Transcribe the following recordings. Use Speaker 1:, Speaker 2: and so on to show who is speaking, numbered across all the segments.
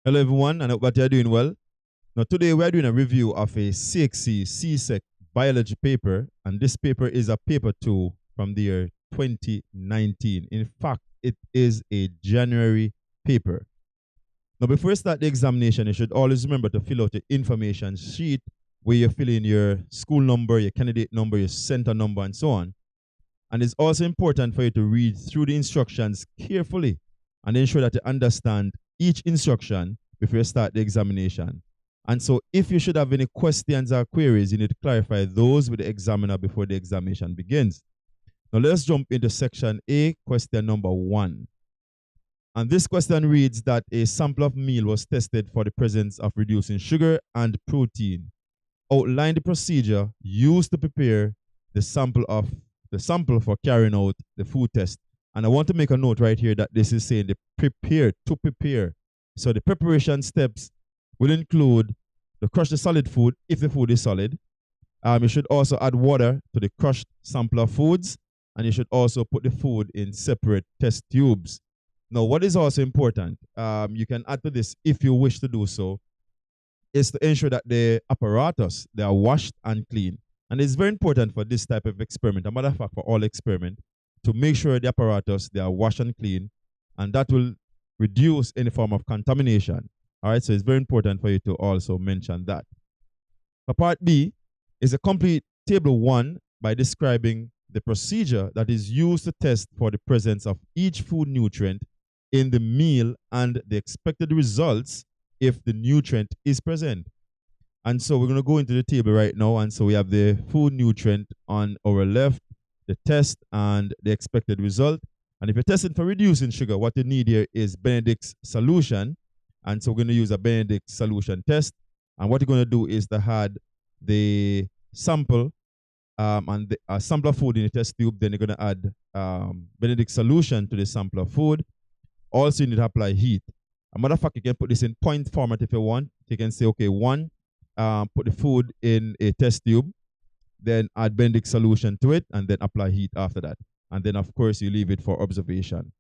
Speaker 1: Hello everyone, and I hope that you're doing well. Now today we're doing a review of a CSEC biology paper, and this paper is a paper 2 from the year 2019. In fact, it is a January paper. Now before you start the examination, you should always remember to fill out your information sheet where you fill in your school number, your candidate number, your center number, and so on. And it's also important for you to read through the instructions carefully and ensure that you understand each instruction before you start the examination. And so, if you should have any questions or queries, you need to clarify those with the examiner before the examination begins. Now, let's jump into section A, question number 1. And this question reads that a sample of meal was tested for the presence of reducing sugar and protein. Outline the procedure used to prepare the sample for carrying out the food test. And I want to make a note right here that this is saying to prepare. So the preparation steps will include to crush the solid food if the food is solid. You should also add water to the crushed sample of foods, and you should also put the food in separate test tubes. Now, what is also important, you can add to this if you wish to do so, is to ensure that the apparatus, they are washed and clean. And it's very important for this type of experiment, a matter of fact, for all experiment, to make sure the apparatus, they are washed and clean, and that will reduce any form of contamination. All right, so it's very important for you to also mention that. For part B is a complete table 1 by describing the procedure that is used to test for the presence of each food nutrient in the meal and the expected results if the nutrient is present. And so we're going to go into the table right now. And so we have the food nutrient on our left, the test, and the expected result. And if you're testing for reducing sugar, what you need here is Benedict's solution. And so we're going to use a Benedict solution test. And what you're going to do is to add the sample and a sample of food in the test tube. Then you're going to add Benedict solution to the sample of food. Also, you need to apply heat. A matter of fact, you can put this in point format if you want. You can say, okay, 1, put the food in a test tube, then add Benedict solution to it, and then apply heat after that. And then, of course, you leave it for observation.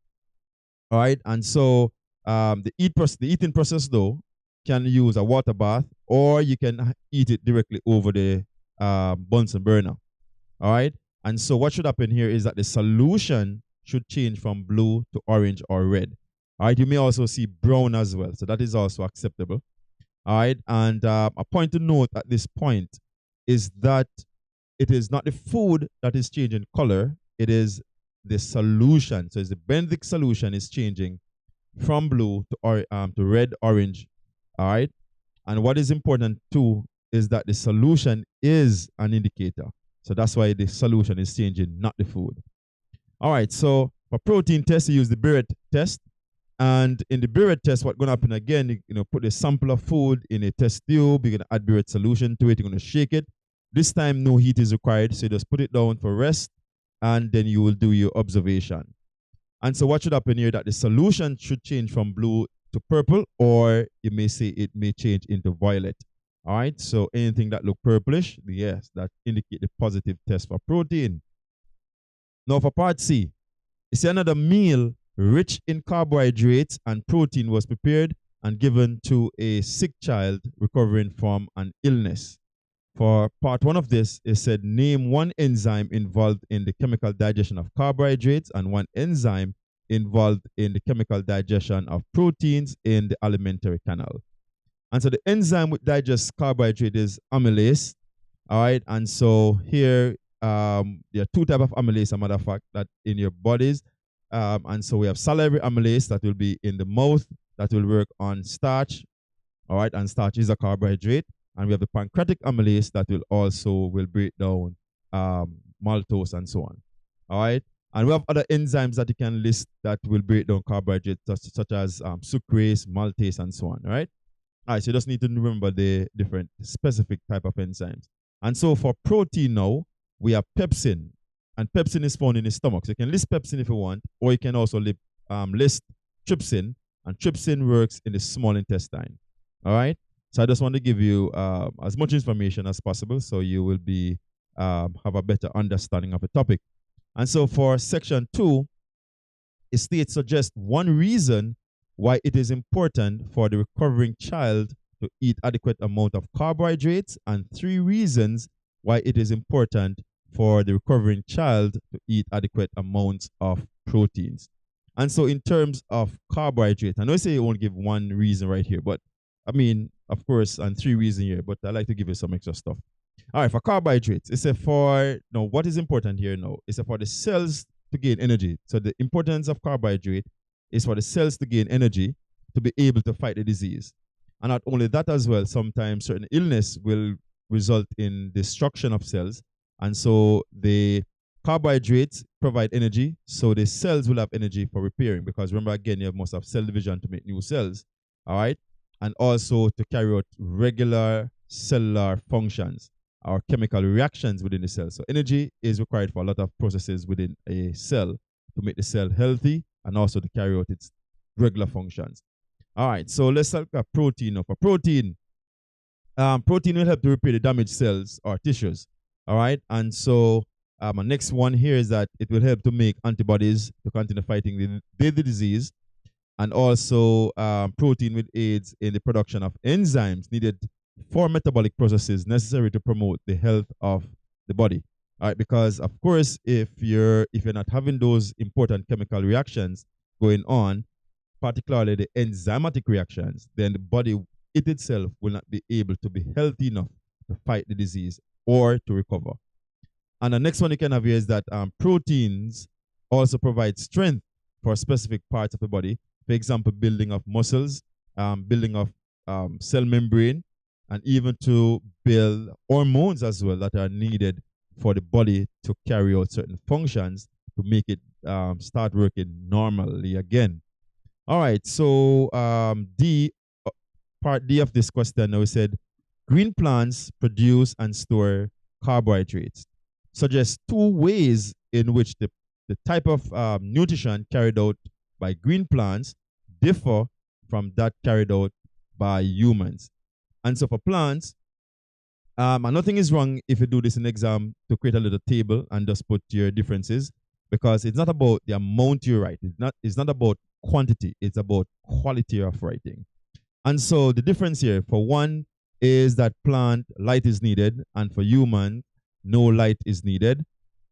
Speaker 1: All right. And so the eating process, though, can use a water bath, or you can eat it directly over the Bunsen burner. All right. And so what should happen here is that the solution should change from blue to orange or red. All right. You may also see brown as well. So that is also acceptable. All right. And a point to note at this point is that it is not the food that is changing color. It is the solution. So it's the Benedict solution is changing from blue to red, orange. All right. And what is important too is that the solution is an indicator. So that's why the solution is changing, not the food. All right. So for protein test, you use the Barrett test. And in the Barrett test, what's going to happen again, put a sample of food in a test tube. You're going to add Barrett solution to it. You're going to shake it. This time, no heat is required. So you just put it down for rest, and then you will do your observation. And so what should happen here, that the solution should change from blue to purple, or you may say it may change into violet. All right. So anything that look purplish, yes, that indicate the positive test for protein. Now for part C, it's another meal rich in carbohydrates and protein was prepared and given to a sick child recovering from an illness. For part 1 of this, it said name 1 enzyme involved in the chemical digestion of carbohydrates and 1 enzyme involved in the chemical digestion of proteins in the alimentary canal. And so the enzyme which digests carbohydrate is amylase. All right. And so here there are 2 types of amylase, a matter of fact, that in your bodies. And so we have salivary amylase that will be in the mouth that will work on starch. All right. And starch is a carbohydrate. And we have the pancreatic amylase that will break down maltose and so on. All right. And we have other enzymes that you can list that will break down carbohydrates, such as sucrase, maltase, and so on. All right. All right. So you just need to remember the different specific type of enzymes. And so for protein now, we have pepsin. And pepsin is found in the stomach. So you can list pepsin if you want, or you can also list trypsin. And trypsin works in the small intestine. All right. So I just want to give you as much information as possible so you will be have a better understanding of the topic. And so for section 2, it states suggest 1 reason why it is important for the recovering child to eat adequate amount of carbohydrates, and 3 reasons why it is important for the recovering child to eat adequate amounts of proteins. And so in terms of carbohydrate, I know I say you won't give one reason right here, but I mean, of course, and 3 reasons here, but I like to give you some extra stuff. All right, for carbohydrates, it's a for no. What is important here now? It's a for the cells to gain energy. So the importance of carbohydrate is for the cells to gain energy to be able to fight the disease. And not only that as well, sometimes certain illness will result in destruction of cells. And so the carbohydrates provide energy, so the cells will have energy for repairing. Because remember, again, you must have cell division to make new cells. All right. And also to carry out regular cellular functions or chemical reactions within the cell. So energy is required for a lot of processes within a cell to make the cell healthy and also to carry out its regular functions. All right, so let's look at protein. For protein, protein will help to repair the damaged cells or tissues. All right, and so my next one here is that it will help to make antibodies to continue fighting the disease. And also protein will aid in the production of enzymes needed for metabolic processes necessary to promote the health of the body. All right, because of course, if you're not having those important chemical reactions going on, particularly the enzymatic reactions, then the body it itself will not be able to be healthy enough to fight the disease or to recover. And the next one you can have here is that proteins also provide strength for specific parts of the body. For example, building of muscles, building of cell membrane, and even to build hormones as well that are needed for the body to carry out certain functions to make it start working normally again. All right, so part D of this question now said, green plants produce and store carbohydrates. Suggests 2 ways in which the type of nutrition carried out by green plants differ from that carried out by humans. And so for plants, and nothing is wrong if you do this in exam to create a little table and just put your differences, because it's not about the amount you write. It's not about quantity. It's about quality of writing. And so the difference here, for one, is that plant light is needed, and for human, no light is needed.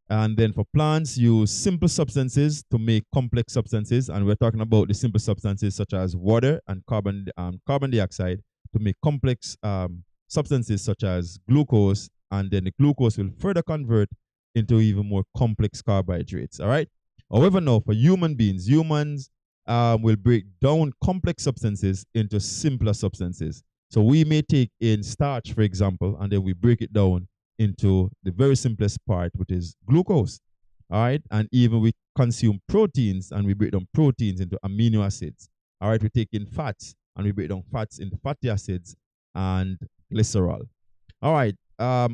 Speaker 1: And then for plants, use simple substances to make complex substances, and we're talking about the simple substances such as water and carbon dioxide to make complex substances such as glucose, and then the glucose will further convert into even more complex carbohydrates. All right. However, now for human beings, humans will break down complex substances into simpler substances. So we may take in starch, for example, and then we break it down into the very simplest part, which is glucose. All right. And even we consume proteins and we break down proteins into amino acids. All right. We take in fats and we break down fats into fatty acids and glycerol. All right.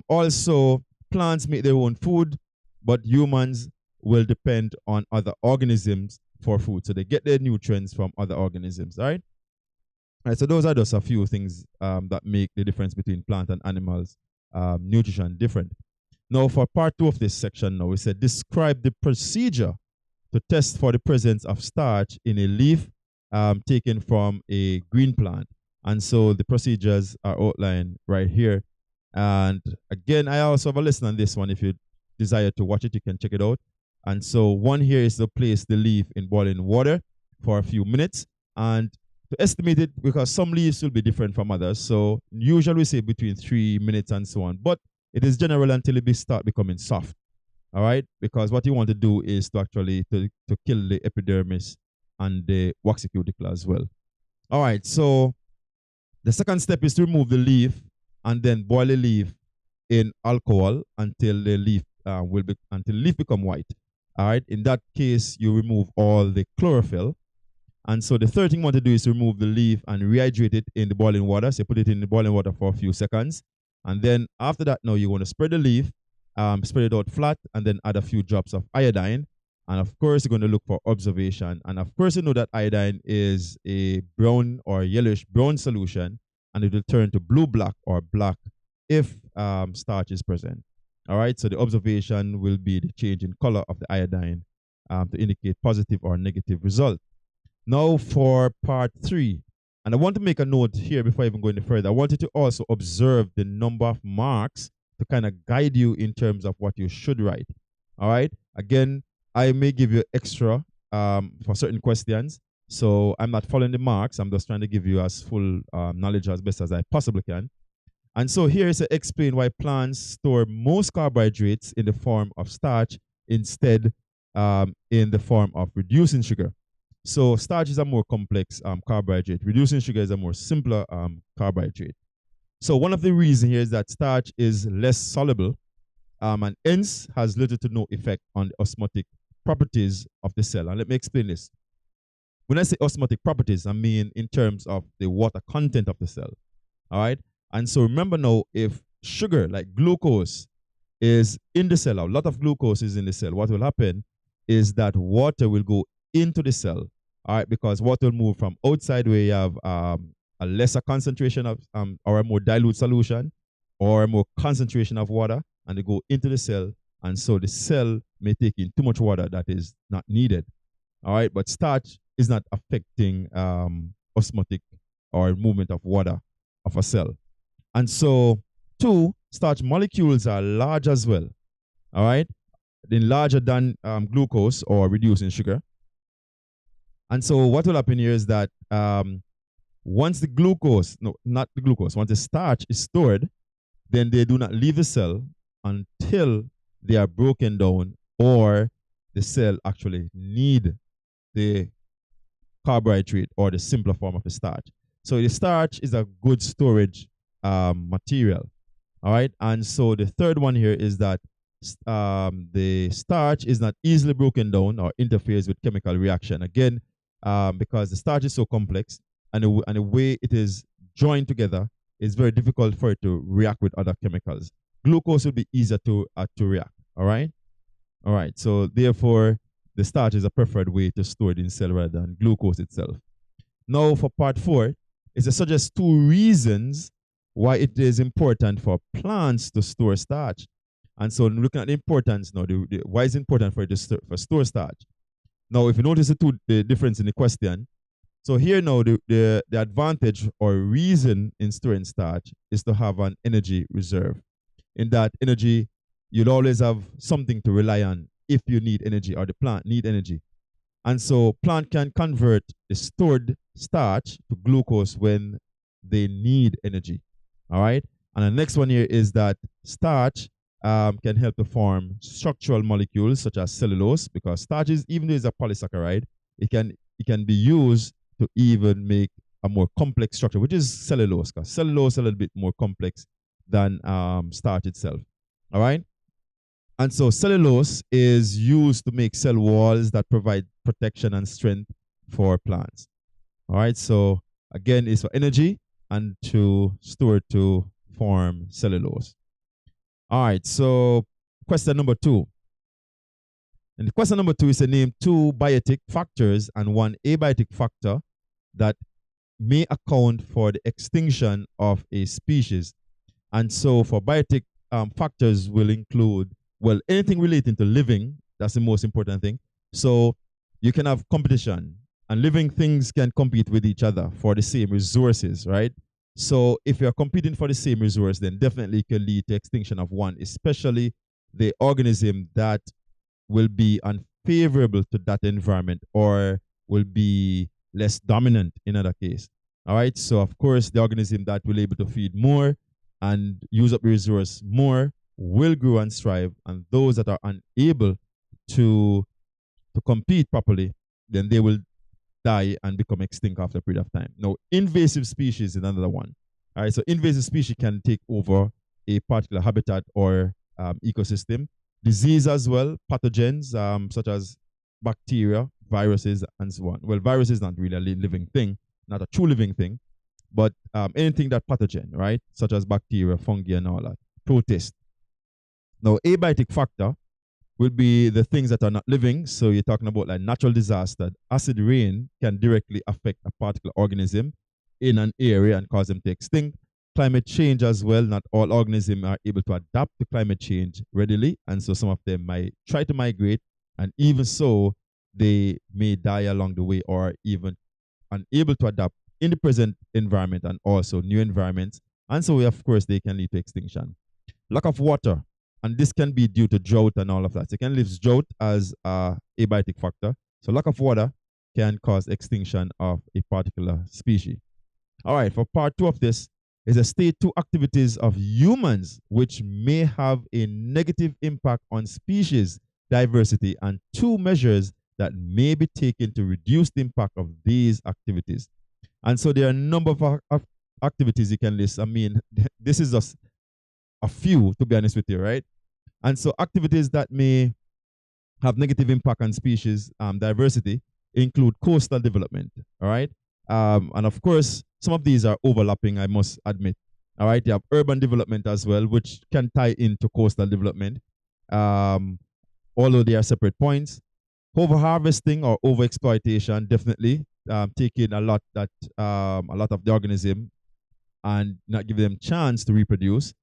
Speaker 1: Also, plants make their own food, but humans will depend on other organisms for food. So they get their nutrients from other organisms. All right. All right. So those are just a few things that make the difference between plant and animals nutrition different. Now, for part 2 of this section, now we said describe the procedure to test for the presence of starch in a leaf taken from a green plant. And so the procedures are outlined right here. And again, I also have a lesson on this one. If you desire to watch it, you can check it out. And so one here is to place the leaf in boiling water for a few minutes. And to estimate it, because some leaves will be different from others. So usually we say between 3 minutes and so on. But it is general until it start becoming soft. All right? Because what you want to do is to actually to kill the epidermis and the waxy cuticle as well. All right, so the second step is to remove the leaf and then boil the leaf in alcohol until the leaf become white. All right, in that case, you remove all the chlorophyll. And so the third thing you want to do is remove the leaf and rehydrate it in the boiling water. So you put it in the boiling water for a few seconds. And then after that, now you want to spread the leaf, spread it out flat, and then add a few drops of iodine. And of course, you're going to look for observation. And of course, you know that iodine is a brown or yellowish brown solution, and it will turn to blue-black or black if starch is present. All right, so the observation will be the change in color of the iodine to indicate positive or negative result. Now for part 3. And I want to make a note here before I even go any further. I want you to also observe the number of marks to kind of guide you in terms of what you should write. All right. Again, I may give you extra for certain questions. So I'm not following the marks. I'm just trying to give you as full knowledge as best as I possibly can. And so here is to explain why plants store most carbohydrates in the form of starch instead in the form of reducing sugar. So starch is a more complex carbohydrate. Reducing sugar is a more simpler carbohydrate. So one of the reasons here is that starch is less soluble and hence has little to no effect on the osmotic properties of the cell. And let me explain this. When I say osmotic properties, I mean in terms of the water content of the cell. All right. And so remember now, if sugar like glucose is in the cell, a lot of glucose is in the cell, what will happen is that water will go into the cell, all right, because water will move from outside where you have a lesser concentration of or a more dilute solution or a more concentration of water, and they go into the cell, and so the cell may take in too much water that is not needed, all right. But starch is not affecting osmotic or movement of water of a cell. And so, 2, starch molecules are large as well, all right, then larger than glucose or reducing sugar. And so what will happen here is that once the glucose, no, not the glucose, once the starch is stored, then they do not leave the cell until they are broken down or the cell actually need the carbohydrate or the simpler form of the starch. So the starch is a good storage material. All right. And so the third one here is that the starch is not easily broken down or interferes with chemical reaction. Again, because the starch is so complex and the way it is joined together, it's very difficult for it to react with other chemicals. Glucose would be easier to react. All right. All right. So therefore, the starch is a preferred way to store it in cell rather than glucose itself. Now for part 4, is to suggest 2 reasons why it is important for plants to store starch. And so looking at the importance now, why is it important for it to store starch? Now, if you notice the difference in the question, so here now the advantage or reason in storing starch is to have an energy reserve. In that energy, you'll always have something to rely on if you need energy or the plant need energy. And so plant can convert the stored starch to glucose when they need energy. All right. And the next one here is that starch can help to form structural molecules such as cellulose, because starch is, even though it's a polysaccharide, it can be used to even make a more complex structure, which is cellulose, because cellulose is a little bit more complex than starch itself. All right. And so cellulose is used to make cell walls that provide protection and strength for plants. All right. So again, it's for energy and to store to form cellulose. All right. So question number 2. And the question number 2 is to name 2 biotic factors and 1 abiotic factor that may account for the extinction of a species. And so for biotic factors will include, well, anything relating to living. That's the most important thing. So you can have competition, and living things can compete with each other for the same resources, right? So if you're competing for the same resource, then definitely it can lead to extinction of one, especially the organism that will be unfavorable to that environment or will be less dominant in other case. All right. So of course, the organism that will be able to feed more and use up the resource more will grow and thrive, and those that are unable to compete properly, then they will die and become extinct after a period of time. Now, invasive species is another one. All right, so invasive species can take over a particular habitat or ecosystem. Disease as well, pathogens such as bacteria, viruses, and so on. Well, virus is not really a living thing, not a true living thing, but anything that pathogen, right, such as bacteria, fungi, and all that, protist. Now, abiotic factor will be the things that are not living. So you're talking about like natural disaster. Acid rain can directly affect a particular organism in an area and cause them to extinct. Climate change as well. Not all organisms are able to adapt to climate change readily, and so some of them might try to migrate, and even so, they may die along the way or even unable to adapt in the present environment and also new environments. And so, of course, they can lead to extinction. Lack of water, and this can be due to drought and all of that. So you can list drought as a abiotic factor. So lack of water can cause extinction of a particular species. All right, for part two of this is a state two activities of humans which may have a negative impact on species diversity and two measures that may be taken to reduce the impact of these activities. And so there are a number of activities you can list. I mean, this is just a few, to be honest with you, right? And so activities that may have negative impact on species diversity include coastal development, all right? And of course, some of these are overlapping, I must admit. All right, you have urban development as well, which can tie into coastal development, although they are separate points. Overharvesting or overexploitation definitely taking a lot of the organism and not giving them chance to reproduce.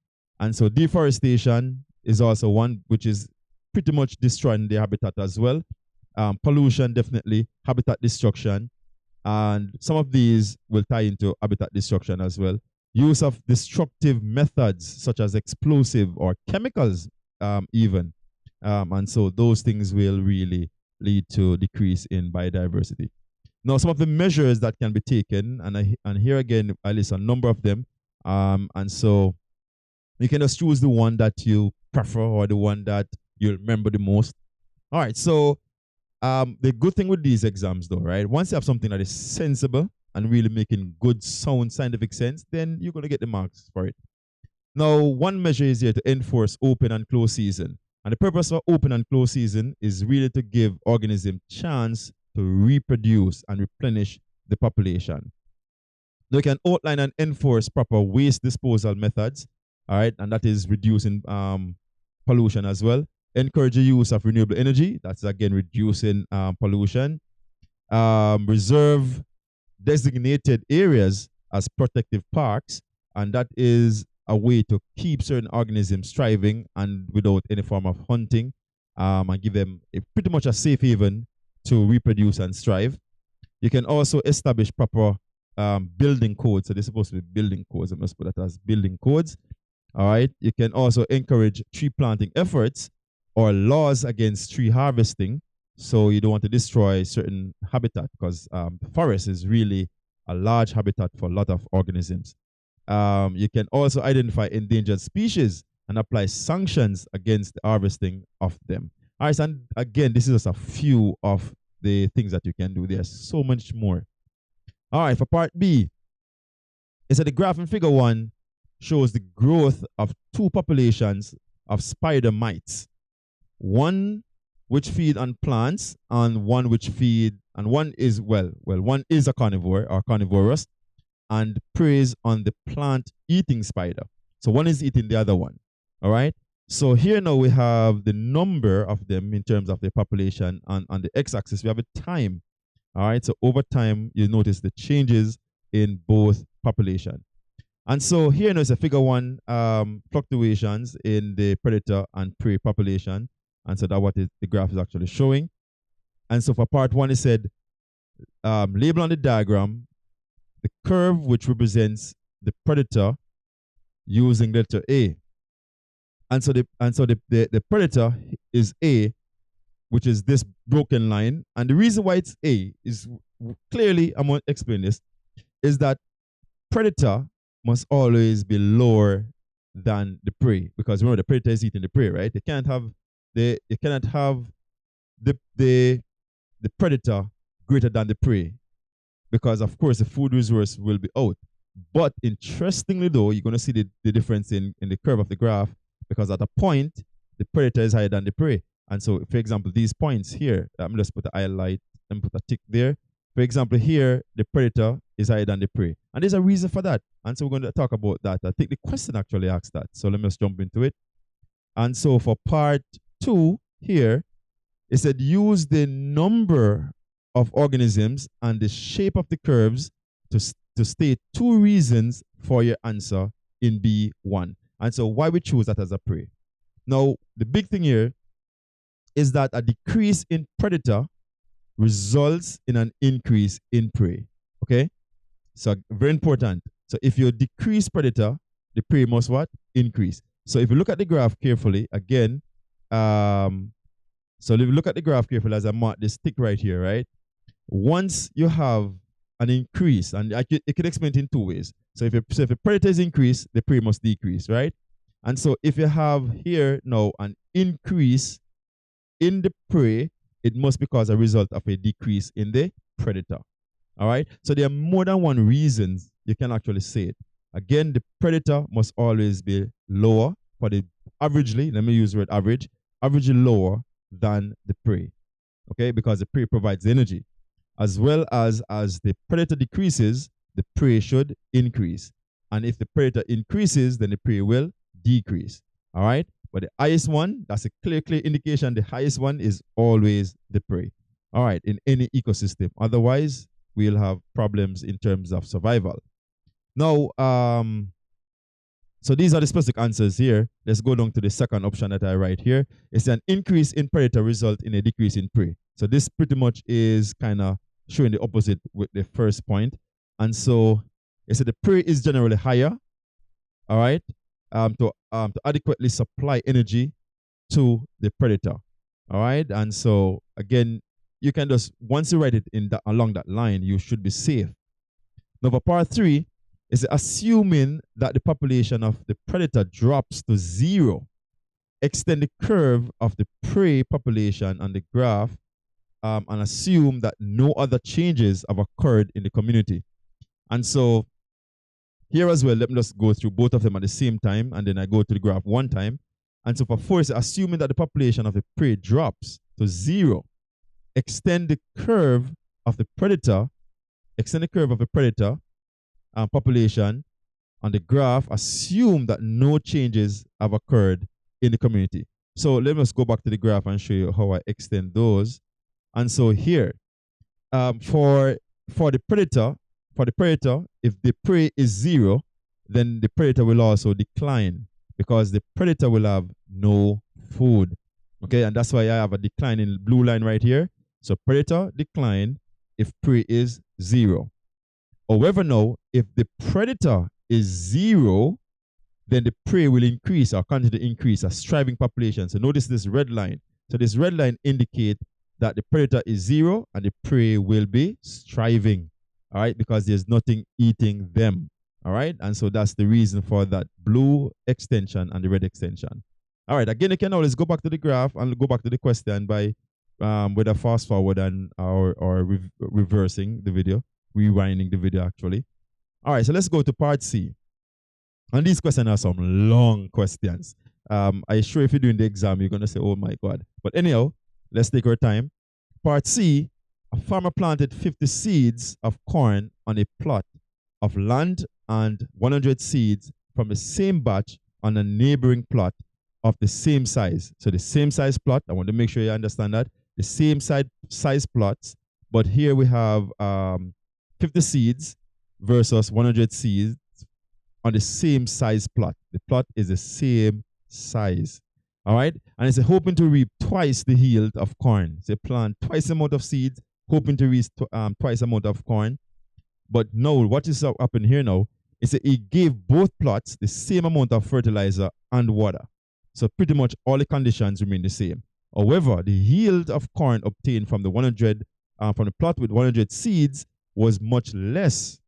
Speaker 1: And so deforestation is also one which is pretty much destroying their habitat as well. Pollution, definitely, habitat destruction, and some of these will tie into habitat destruction as well. Use of destructive methods such as explosive or chemicals, even, and so those things will really lead to decrease in biodiversity. Now, some of the measures that can be taken, and here again I list a number of them, and so you can just choose the one that you prefer or the one that you remember the most. All right, so the good thing with these exams, though, right? Once you have something that is sensible and really making good, sound scientific sense, then you're going to get the marks for it. Now, one measure is here to enforce open and close season. And the purpose of open and close season is really to give organisms chance to reproduce and replenish the population. They can outline and enforce proper waste disposal methods, all right, and that is reducing pollution as well. Encourage the use of renewable energy, that's again reducing pollution. Reserve designated areas as protective parks, and that is a way to keep certain organisms thriving and without any form of hunting, and give them pretty much a safe haven to reproduce and strive. You can also establish proper building codes. So they're supposed to be building codes. I must put that as building codes. All right. You can also encourage tree planting efforts or laws against tree harvesting. So you don't want to destroy certain habitat because the forest is really a large habitat for a lot of organisms. You can also identify endangered species and apply sanctions against the harvesting of them. All right, and again, this is just a few of the things that you can do. There's so much more. All right, for part B, it's the graph in figure 1 shows the growth of two populations of spider mites. One which feed on plants and one which feed, and one is, one is a carnivore or carnivorous and preys on the plant eating spider. So one is eating the other one. All right. So here now we have the number of them in terms of the population, and on the x-axis we have a time. All right. So over time you notice the changes in both population. And so here now is a figure 1 fluctuations in the predator and prey population. And so that's what the graph is actually showing. And so for part 1, it said, label on the diagram the curve which represents the predator using letter A. And so the predator is A, which is this broken line. And the reason why it's A is clearly, I'm going to explain this, is that predator must always be lower than the prey, because remember the predator is eating the prey, right? You cannot have the predator greater than the prey, because of course the food resource will be out. But interestingly though, you're going to see the difference in the curve of the graph, because at a point the predator is higher than the prey. And so for example, these points here, I'm just put a highlight and put a tick there. For example, here the predator is higher than the prey, and there's a reason for that. And so we're going to talk about that. I think the question actually asks that, so let me just jump into it. And so for part 2 here, it said use the number of organisms and the shape of the curves to state 2 reasons for your answer in B1. And so why we choose that as a prey. Now, the big thing here is that a decrease in predator results in an increase in prey. Okay? So very important. So if you decrease predator, the prey must what? Increase. So if you look at the graph carefully, again, so if you look at the graph carefully as I mark this tick right here, right? Once you have an increase, and it can explain it in two ways. So if the predator is increased, the prey must decrease, right? And so if you have here now an increase in the prey, it must be as a result of a decrease in the predator. All right. So there are more than one reasons you can actually say it. Again, the predator must always be lower for the averagely, let me use the word average, averagely lower than the prey. Okay, because the prey provides energy. As well as the predator decreases, the prey should increase. And if the predator increases, then the prey will decrease. All right. But the highest one, that's a clear indication, the highest one is always the prey. All right, in any ecosystem. Otherwise, we'll have problems in terms of survival. Now, so these are the specific answers here. Let's go down to the second option that I write here. It's an increase in predator result in a decrease in prey. So this pretty much is kind of showing the opposite with the first point. And so it said the prey is generally higher, all right, to adequately supply energy to the predator, all right. And so again, you can just, once you write it in along that line, you should be safe. Now for part 3, is assuming that the population of the predator drops to 0, extend the curve of the prey population on the graph, and assume that no other changes have occurred in the community. And so here as well, let me just go through both of them at the same time, and then I go to the graph one time. And so for 4, it's assuming that the population of the prey drops to 0, extend the curve of the predator, population on the graph, assume that no changes have occurred in the community. So let us go back to the graph and show you how I extend those. And so here, for the predator, if the prey is 0, then the predator will also decline because the predator will have no food. Okay, and that's why I have a decline in blue line right here. So predator decline if prey is 0. However, now, if the predator is 0, then the prey will increase or continue to increase a striving population. So notice this red line. So this red line indicates that the predator is 0 and the prey will be striving, all right, because there's nothing eating them, all right? And so that's the reason for that blue extension and the red extension. All right, again, you can always go back to the graph and go back to the question by whether fast forward and or reversing the video. Rewinding the video actually. All right, so let's go to part C. And these questions are some long questions. I'm sure if you're doing the exam, you're going to say, oh my God. But anyhow, let's take our time. Part C, a farmer planted 50 seeds of corn on a plot of land and 100 seeds from the same batch on a neighboring plot of the same size. So the same size plot, I want to make sure you understand that. The same size plots, but here we have 50 seeds versus 100 seeds on the same size plot. The plot is the same size. All right. And it's hoping to reap twice the yield of corn. So plant twice the amount of seeds, hoping to reach twice the amount of corn. But no, what is happening here now is that it gave both plots the same amount of fertilizer and water. So pretty much all the conditions remain the same. However, the yield of corn obtained from the from the plot with 100 seeds was much less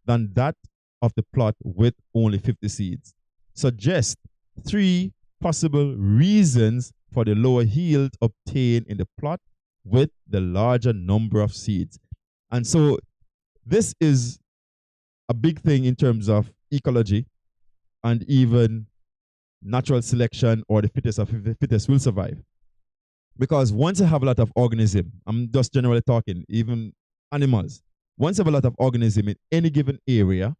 Speaker 1: than that of the plot with only 50 seeds. Suggest 3 possible reasons for the lower yield obtained in the plot with the larger number of seeds. And so this is a big thing in terms of ecology and even natural selection, or the fittest of the fittest will survive. Because once you have a lot of organism, I'm just generally talking, even animals, once you have a lot of organism in any given area,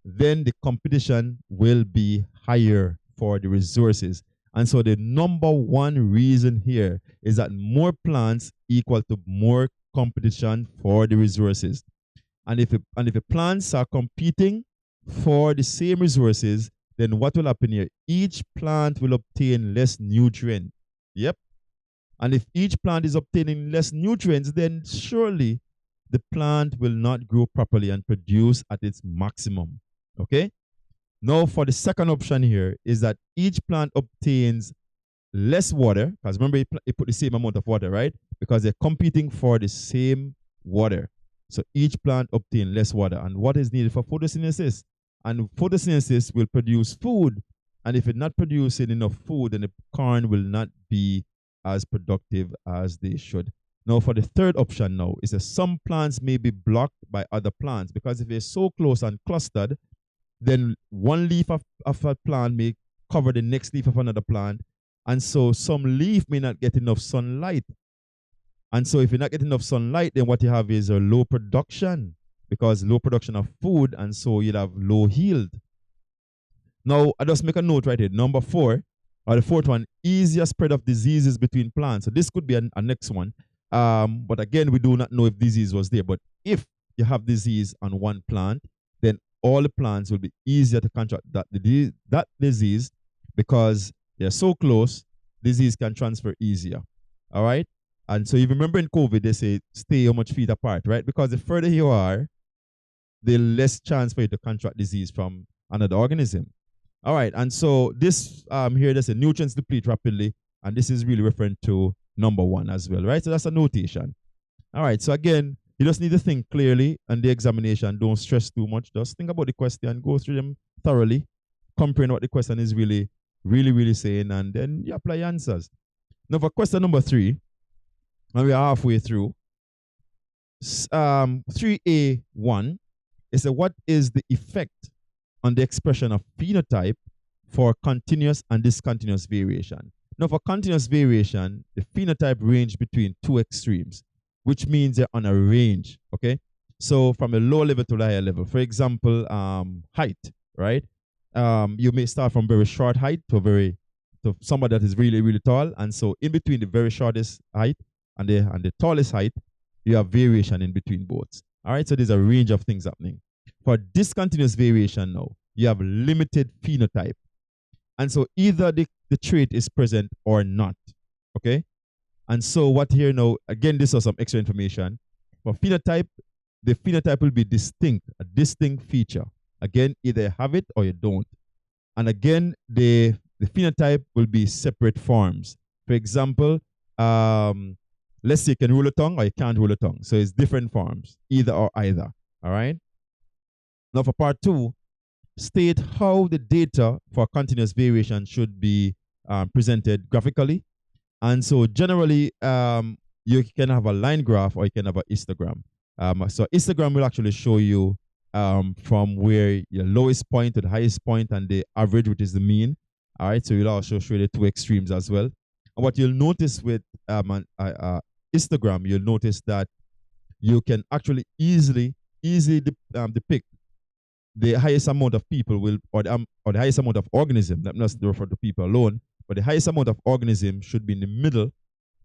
Speaker 1: then the competition will be higher for the resources. And so the number one reason here is that more plants equal to more competition for the resources. And if the plants are competing for the same resources, then what will happen here? Each plant will obtain less nutrient. Yep. And if each plant is obtaining less nutrients, then surely the plant will not grow properly and produce at its maximum. Okay? Now, for the second option here is that each plant obtains less water, because remember, it put the same amount of water, right? Because they're competing for the same water. So each plant obtains less water. And what is needed for photosynthesis? And photosynthesis will produce food. And if it's not producing enough food, then the corn will not be as productive as they should. Now, for the third option now, is that some plants may be blocked by other plants, because if they're so close and clustered, then one leaf of a plant may cover the next leaf of another plant. And so some leaf may not get enough sunlight. And so if you're not getting enough sunlight, then what you have is a low production, because low production of food, and so you'll have low yield. Now, I just make a note right here. Number 4, or the fourth one, easier spread of diseases between plants. So this could be a next one. But again, we do not know if disease was there. But if you have disease on one plant, then all the plants will be easier to contract that disease, because they're so close, disease can transfer easier. All right? And so you remember in COVID, they say stay how much feet apart, right? Because the further you are, the less chance for you to contract disease from another organism. All right, and so this here, there's a nutrients deplete rapidly, and this is really referring to number 1 as well, right? So that's a notation. All right, so again, you just need to think clearly on the examination. Don't stress too much. Just think about the question, go through them thoroughly, comprehend what the question is really saying, and then you apply answers. Now for question number 3, and we are halfway through, 3A1 is what is the effect on the expression of phenotype for continuous and discontinuous variation. Now, for continuous variation, the phenotype range between 2 extremes, which means they're on a range, okay? So from a low level to a higher level. For example, height, right? You may start from very short height to somebody that is really tall, and so in between the very shortest height and the tallest height, you have variation in between both. All right, so there's a range of things happening. For discontinuous variation now, you have limited phenotype. And so either the trait is present or not, okay? And so what here now, again, this is some extra information. For phenotype, the phenotype will be distinct, a distinct feature. Again, either you have it or you don't. And again, the phenotype will be separate forms. For example, let's say you can rule a tongue or you can't rule a tongue. So it's different forms, either or either, all right? Now for part 2, state how the data for continuous variation should be presented graphically. And so generally, you can have a line graph or you can have an histogram. So histogram will actually show you from where your lowest point to the highest point and the average, which is the mean. All right, so you'll also show the 2 extremes as well. And what you'll notice with histogram, you'll notice that you can actually easily depict the highest amount of people or the highest amount of organism, not refer to people alone, but the highest amount of organism should be in the middle.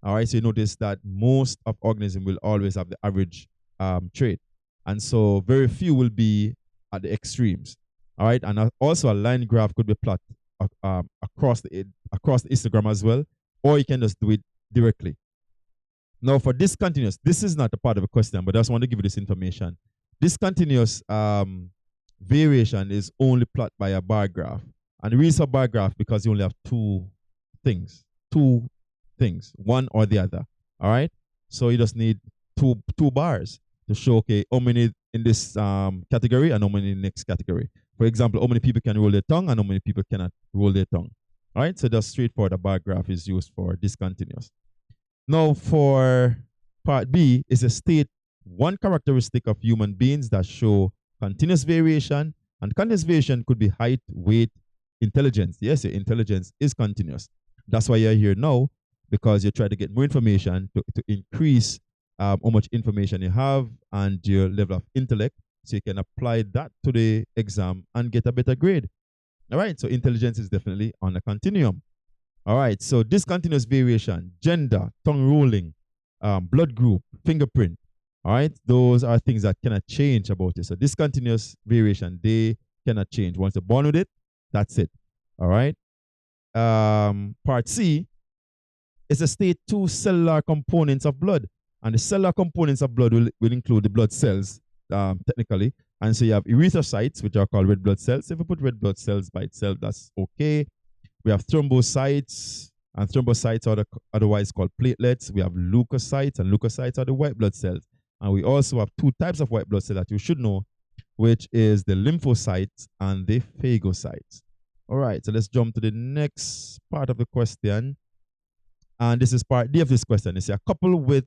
Speaker 1: All right, so you notice that most of organism will always have the average trait. And so very few will be at the extremes. All right, and also a line graph could be plotted across the histogram as well, or you can just do it directly. Now for discontinuous, this is not a part of a question, but I just want to give you this information. Discontinuous variation is only plotted by a bar graph. And the reason a bar graph, because you only have two things, one or the other. All right. So you just need two bars to show, okay, how many in this category and how many in the next category. For example, how many people can roll their tongue and how many people cannot roll their tongue. All right. So just straightforward, a bar graph is used for discontinuous. Now for part B is a state one characteristic of human beings that show continuous variation, and continuous variation could be height, weight, intelligence. Yes, your intelligence is continuous. That's why you're here now, because you try to get more information to increase how much information you have and your level of intellect, so you can apply that to the exam and get a better grade. All right, so intelligence is definitely on a continuum. All right, so discontinuous variation, gender, tongue rolling, blood group, fingerprint. All right, those are things that cannot change about it. So discontinuous variation, they cannot change. Once you're born with it, that's it. All right. Part C It's a state two cellular components of blood. And the cellular components of blood will include the blood cells, technically. And so you have erythrocytes, which are called red blood cells. If we put red blood cells by itself, that's okay. We have thrombocytes, and thrombocytes are otherwise called platelets. We have leukocytes, and leukocytes are the white blood cells. And we also have two types of white blood cells that you should know, which is the lymphocytes and the phagocytes. All right, so let's jump to the next part of the question. And this is part D of this question. It's a couple with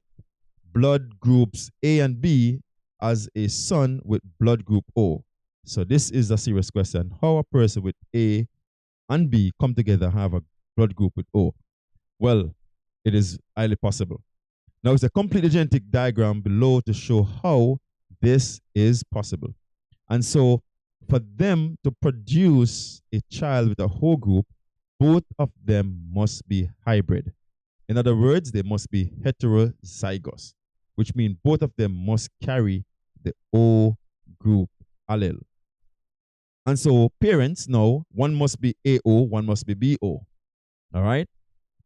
Speaker 1: blood groups A and B as a son with blood group O. So this is a serious question. How a person with A and B come together and have a blood group with O? Well, it is highly possible. Now, it's a complete genetic diagram below to show how this is possible. And so, for them to produce a child with a whole group, both of them must be hybrid. In other words, they must be heterozygous, which means both of them must carry the O group allele. And so parents now, one must be AO, one must be BO. All right?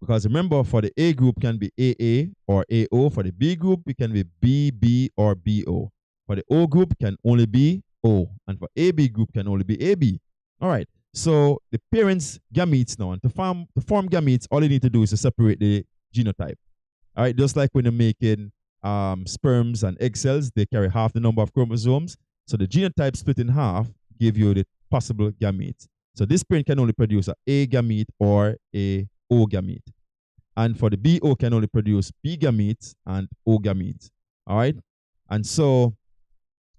Speaker 1: Because remember, for the A group can be AA or AO. For the B group, it can be BB or BO. For the O group can only be O. And for AB group can only be AB. All right. So the parents' gametes now, and to form gametes, all you need to do is to separate the genotype. All right. Just like when you're making sperms and egg cells, they carry half the number of chromosomes. So the genotype split in half give you the possible gametes. So this parent can only produce a gamete or a O gamete. And for the BO can only produce B gametes and O gametes. All right. And so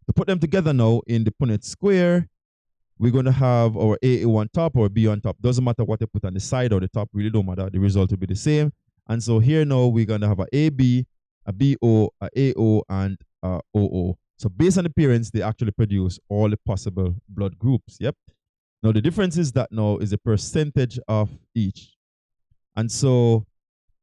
Speaker 1: to put them together now in the Punnett square, we're going to have our AO on top or B on top. Doesn't matter what they put on the side or the top, really don't matter. The result will be the same. And so here now we're going to have a AB, a BO, a AO, and a OO. So based on the parents, they actually produce all the possible blood groups. Yep. Now the difference is that now is a percentage of each. And so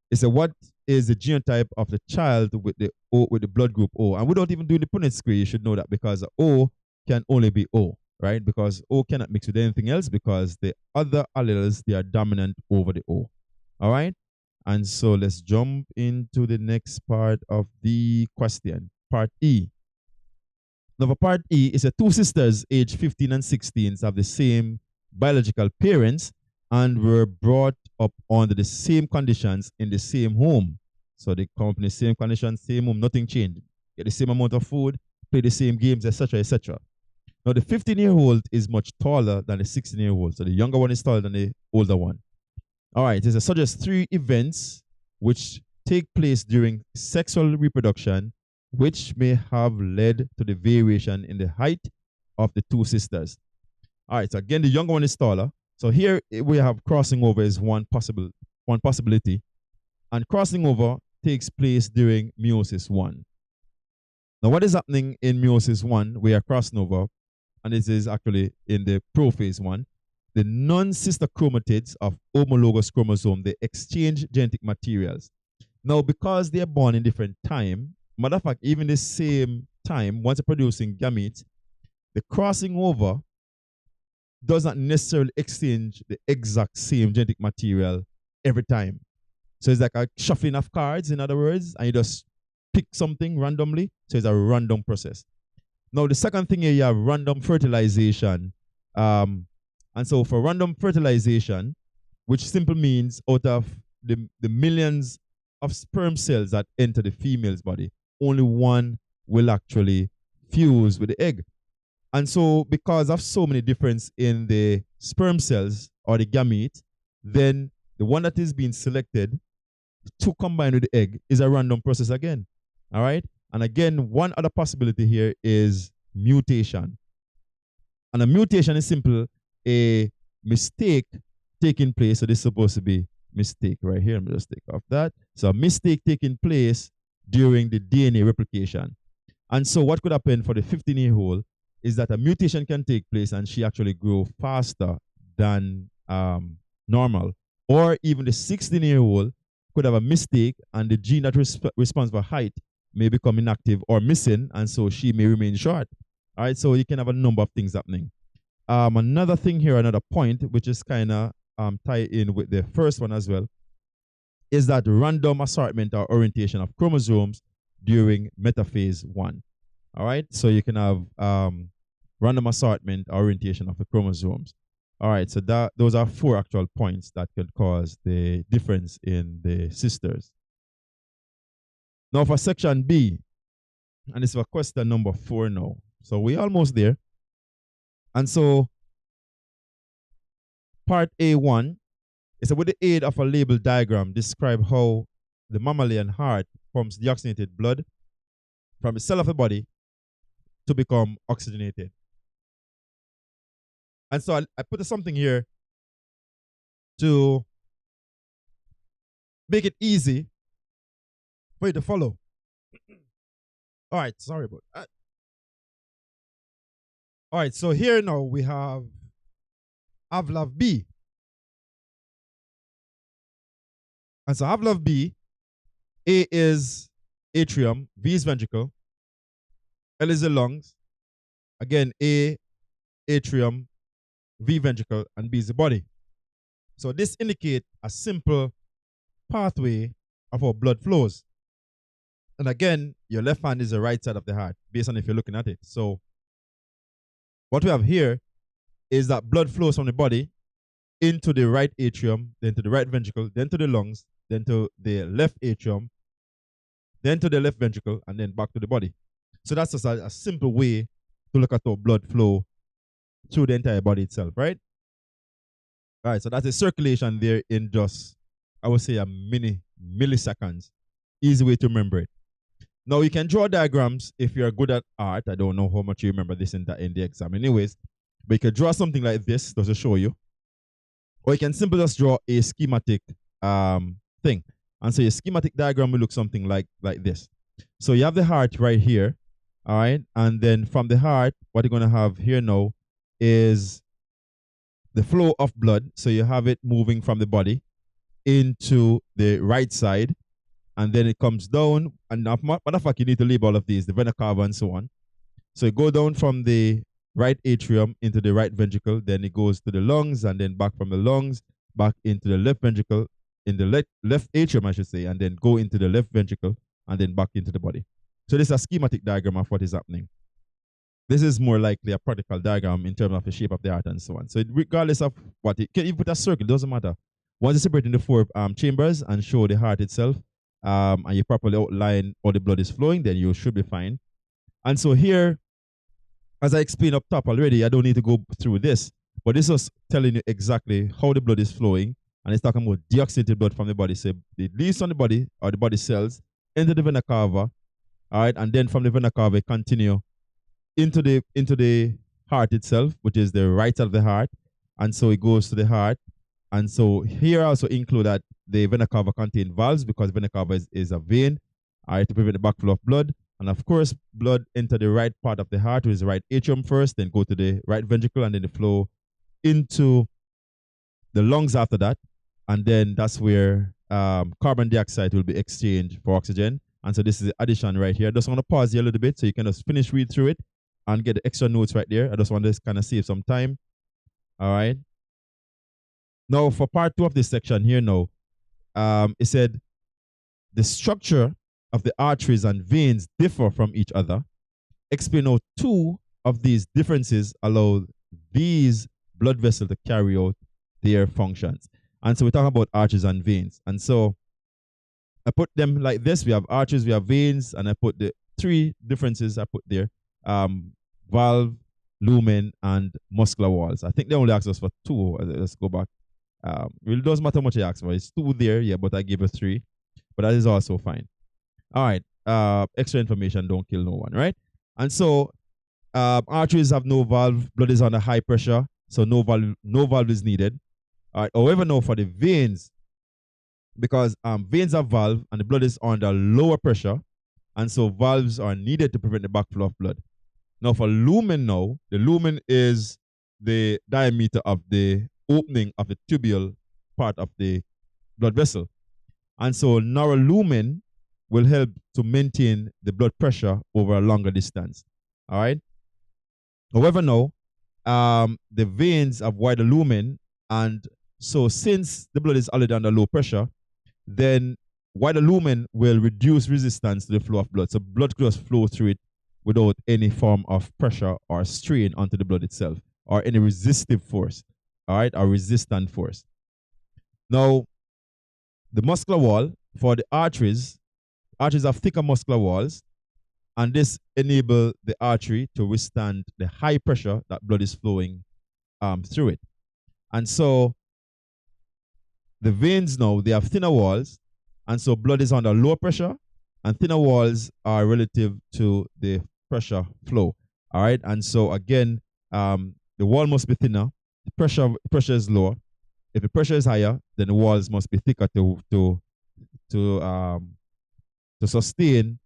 Speaker 1: it's a what is the genotype of the child with the O, with the blood group O. And without even doing the Punnett square, you should know that because O can only be O, right? Because O cannot mix with anything else because the other alleles, they are dominant over the O. All right? And so let's jump into the next part of the question, part E. Now for part E, it's a two sisters aged 15 and 16 have the same biological parents and were brought up under the same conditions in the same home. So they come up in the same conditions, same home, nothing changed. Get the same amount of food, play the same games, etc., etc. Now the 15-year-old is much taller than the 16-year-old. So the younger one is taller than the older one. All right, it suggests 3 events which take place during sexual reproduction, which may have led to the variation in the height of the two sisters. All right, so again, the younger one is taller. So here we have crossing over is one possibility. And crossing over takes place during meiosis 1. Now, what is happening in meiosis 1? We are crossing over, and this is actually in the prophase 1. The non-sister chromatids of homologous chromosome, they exchange genetic materials. Now, because they are born in different time, matter of fact, even the same time, once they're producing gametes, the crossing over does not necessarily exchange the exact same genetic material every time. So it's like a shuffling of cards, in other words, and you just pick something randomly. So it's a random process. Now, the second thing here, you have random fertilization. And so for random fertilization, which simply means out of the millions of sperm cells that enter the female's body, only one will actually fuse with the egg. And so because of so many differences in the sperm cells or the gamete, then the one that is being selected to combine with the egg is a random process again. All right? And again, one other possibility here is mutation. And a mutation is simple, a mistake taking place. So this is supposed to be mistake right here. Let me just take off that. So a mistake taking place during the DNA replication. And so what could happen for the 15-year-old is that a mutation can take place and she actually grow faster than normal. Or even the 16-year-old could have a mistake and the gene that responds for height may become inactive or missing, and so she may remain short. All right, so you can have a number of things happening. Another thing here, another point, which is kind of tie in with the first one as well, is that random assortment or orientation of chromosomes during metaphase 1. All right, so you can have random assortment or orientation of the chromosomes. All right, so those are 4 actual points that could cause the difference in the sisters. Now for section B, and it's for question number 4 now. So we're almost there. And so part A1 is with the aid of a label diagram, describe how the mammalian heart pumps deoxygenated blood from the cell of the body to become oxygenated. And so I put something here to make it easy for you to follow. All right, sorry about that. All right, so here now we have Avlav B. And so Avlav B, A is atrium, V is ventricle, L is the lungs. Again, A, atrium, V ventricle, and B is the body. So this indicates a simple pathway of how blood flows. And again, your left hand is the right side of the heart, based on if you're looking at it. So what we have here is that blood flows from the body into the right atrium, then to the right ventricle, then to the lungs, then to the left atrium, then to the left ventricle, and then back to the body. So that's just a simple way to look at how blood flow through the entire body itself, right? All right, so that's a circulation there in just, I would say, a milliseconds. Easy way to remember it. Now, you can draw diagrams if you're good at art. I don't know how much you remember this in the exam anyways, but you can draw something like this just to show you. Or you can simply just draw a schematic thing. And so your schematic diagram will look something like this. So you have the heart right here, all right? And then from the heart, what you're going to have here now is the flow of blood. So you have it moving from the body into the right side, and then it comes down. And matter of fact, you need to label all of these, the vena cava and so on. So it go down from the right atrium into the right ventricle, then it goes to the lungs, and then back from the lungs, back into the left ventricle, in the left atrium, I should say, and then go into the left ventricle, and then back into the body. So this is a schematic diagram of what is happening. This is more likely a practical diagram in terms of the shape of the heart and so on. So regardless of what it, can you put a circle, it doesn't matter. Once you separate into 4 chambers and show the heart itself, and you properly outline how the blood is flowing, then you should be fine. And so here, as I explained up top already, I don't need to go through this, but this is telling you exactly how the blood is flowing, and it's talking about deoxygenated blood from the body. So it leaves from the body, or the body cells, into the vena cava, all right, and then from the vena cava, continue into the heart itself, which is the right side of the heart, and so it goes to the heart. And so here I also include that the vena cava contain valves, because vena cava is a vein, all right, to prevent the backflow of blood. And of course, blood enter the right part of the heart, which is the right atrium first, then go to the right ventricle, and then the flow into the lungs after that. And then that's where carbon dioxide will be exchanged for oxygen. And so this is the addition right here. I just want to pause here a little bit so you can just finish read through it and get the extra notes right there. I just want to kind of save some time. All right. Now for part 2 of this section here now, it said the structure of the arteries and veins differ from each other. Explain how 2 of these differences allow these blood vessels to carry out their functions. And so we're talking about arteries and veins. And so I put them like this. We have arteries, we have veins, and I put the 3 differences I put there. Valve, lumen, and muscular walls. I think they only asked us for 2. Let's go back. Really doesn't matter how much I asked for. It's 2 there, yeah, but I gave a 3. But that is also fine. All right. Extra information don't kill no one, right? And so arteries have no valve. Blood is under high pressure, so no valve is needed. All right. However, now for the veins, because veins have valve and the blood is under lower pressure, and so valves are needed to prevent the backflow of blood. Now for lumen, the lumen is the diameter of the opening of the tubule part of the blood vessel. And so narrow lumen will help to maintain the blood pressure over a longer distance. All right. However, the veins have wider lumen, and so since the blood is already under low pressure, then while the lumen will reduce resistance to the flow of blood. So blood could just flow through it without any form of pressure or strain onto the blood itself or any resistive force, all right, or resistant force. Now, the muscular wall for the arteries have thicker muscular walls, and this enable the artery to withstand the high pressure that blood is flowing through it. And so the veins now, they have thinner walls, and so blood is under low pressure, and thinner walls are relative to the pressure flow. All right, and so again, the wall must be thinner. The pressure is lower. If the pressure is higher, then the walls must be thicker to sustain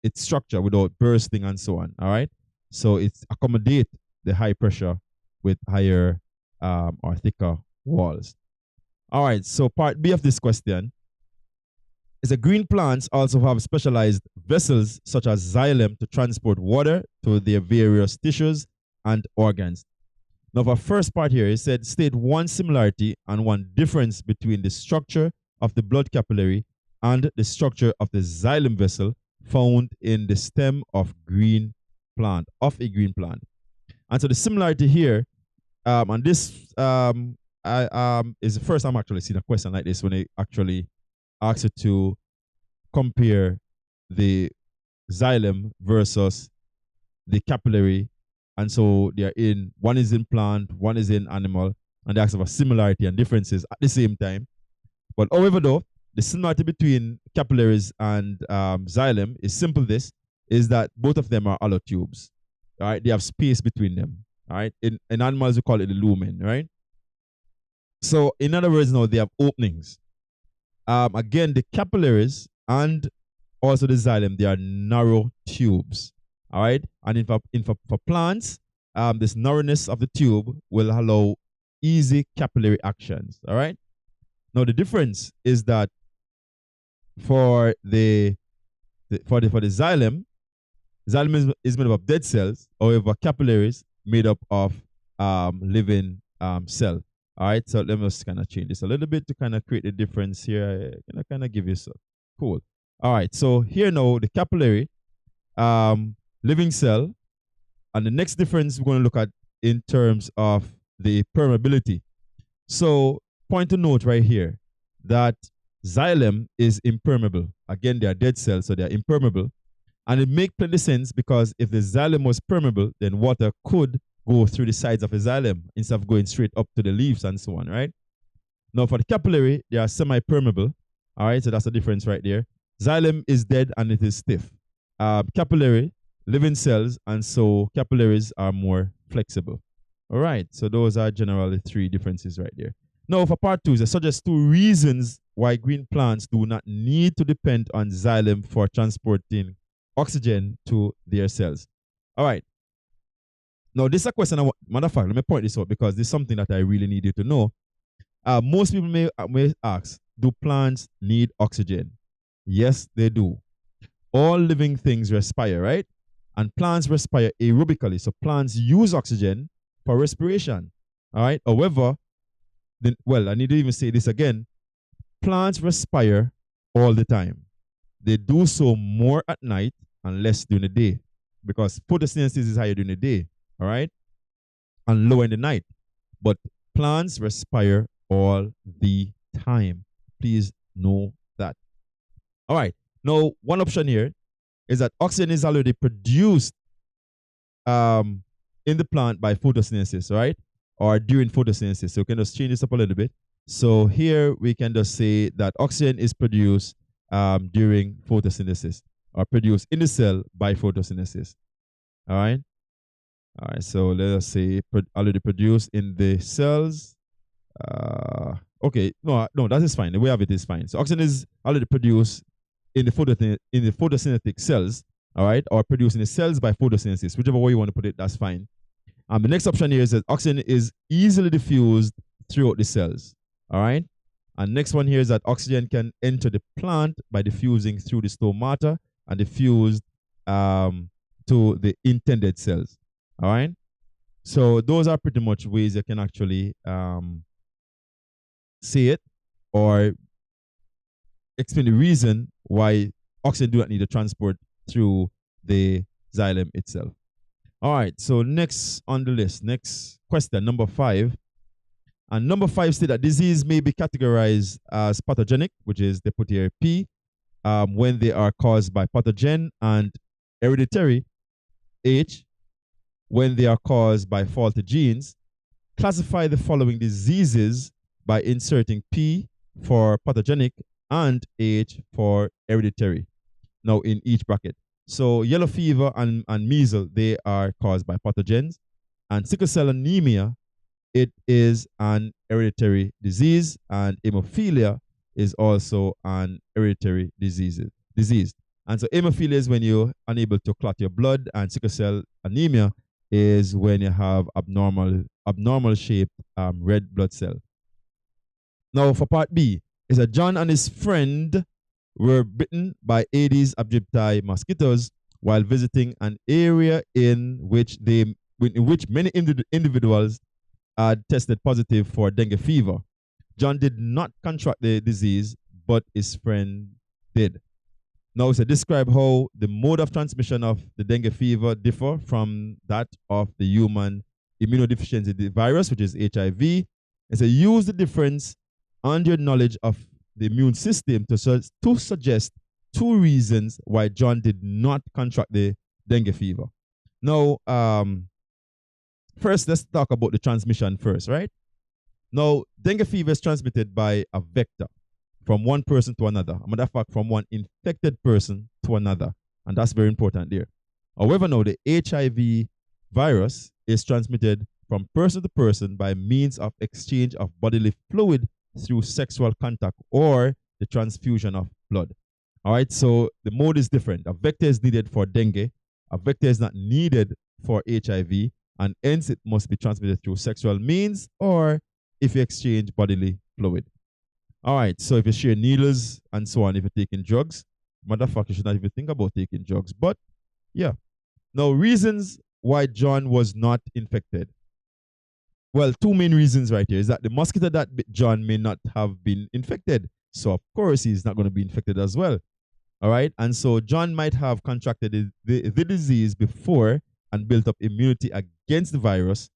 Speaker 1: its structure without bursting and so on. All right, so it's accommodate the high pressure with higher or thicker walls. All right, so part B of this question is that green plants also have specialized vessels such as xylem to transport water to their various tissues and organs. Now, for first part here, it said state one similarity and one difference between the structure of the blood capillary and the structure of the xylem vessel found in the stem of a green plant. And so the similarity here, and this is the first time I'm actually seeing a question like this when they actually ask you to compare the xylem versus the capillary. And so they're in, one is in plant, one is in animal, and they ask for similarity and differences at the same time. But however, though, the similarity between capillaries and xylem is simple. This is that both of them are hollow tubes. All right, they have space between them. All right, in animals we call it the lumen. Right. So in other words, now they have openings. Again, the capillaries and also the xylem, they are narrow tubes. All right, and for plants, this narrowness of the tube will allow easy capillary actions. All right. Now the difference is that for the xylem is made up of dead cells. However, capillaries made up of living cell. All right, so let me just kind of change this a little bit to kind of create the difference here. Kind of give you so cool. All right, so here now the capillary, living cell, and the next difference we're going to look at in terms of the permeability. So point to note right here that xylem is impermeable. Again, they are dead cells, so they are impermeable. And it makes plenty sense because if the xylem was permeable, then water could go through the sides of the xylem instead of going straight up to the leaves and so on, right? Now for the capillary, they are semi-permeable. All right, so that's the difference right there. Xylem is dead and it is stiff. Capillary, living cells, and so capillaries are more flexible. All right, so those are generally three differences right there. Now for part two, it suggests two reasons why green plants do not need to depend on xylem for transporting oxygen to their cells. All right. Now, this is a question. Matter of fact, let me point this out because this is something that I really need you to know. Most people may ask, do plants need oxygen? Yes, they do. All living things respire, right? And plants respire aerobically. So plants use oxygen for respiration. All right. However, I need to even say this again. Plants respire all the time. They do so more at night and less during the day because photosynthesis is higher during the day, all right, and lower in the night. But plants respire all the time. Please know that. All right. Now, one option here is that oxygen is already produced in the plant by photosynthesis, right, or during photosynthesis. So we can just change this up a little bit. So here we can just say that oxygen is produced during photosynthesis or produced in the cell by photosynthesis. All right. All right. So let us say already produced in the cells. Okay. No, that is fine. The way of it is fine. So oxygen is already produced in the photosynthetic cells. All right, or produced in the cells by photosynthesis. Whichever way you want to put it, that's fine. The next option here is that oxygen is easily diffused throughout the cells. All right. And next one here is that oxygen can enter the plant by diffusing through the stomata and diffused to the intended cells. All right. So those are pretty much ways you can actually see it or explain the reason why oxygen do not need to transport through the xylem itself. All right, so next on the list, next question, number 5. And number 5 states that disease may be categorized as pathogenic, which is they put here P, when they are caused by pathogen, and hereditary, H, when they are caused by faulty genes. Classify the following diseases by inserting P for pathogenic and H for hereditary. Now in each bracket. So yellow fever and measles, they are caused by pathogens. And sickle cell anemia, it is an hereditary disease. And hemophilia is also an hereditary disease. And so hemophilia is when you're unable to clot your blood, and sickle cell anemia is when you have abnormal shaped red blood cell. Now for part B, is that John and his friend were bitten by Aedes aegypti mosquitoes while visiting an area in which many individuals had tested positive for dengue fever. John did not contract the disease, but his friend did. Now, so describe how the mode of transmission of the dengue fever differ from that of the human immunodeficiency virus, which is HIV. And so use the difference and your knowledge of the immune system to suggest 2 reasons why John did not contract the dengue fever. Now, first, let's talk about the transmission first, right? Now, dengue fever is transmitted by a vector from one person to another. A matter of fact, from one infected person to another. And that's very important there. However, now the HIV virus is transmitted from person to person by means of exchange of bodily fluid through sexual contact or the transfusion of blood. All right, so the mode is different. A vector is needed for dengue. A vector is not needed for HIV, and hence it must be transmitted through sexual means or if you exchange bodily fluid. All right, so if you share needles and so on, if you're taking drugs, motherfucker, you should not even think about taking drugs. But yeah. Now, reasons why John was not infected. Well, 2 main reasons right here is that the mosquito that bit John may not have been infected. So, of course, he's not going to be infected as well. All right. And so John might have contracted the disease before and built up immunity against the virus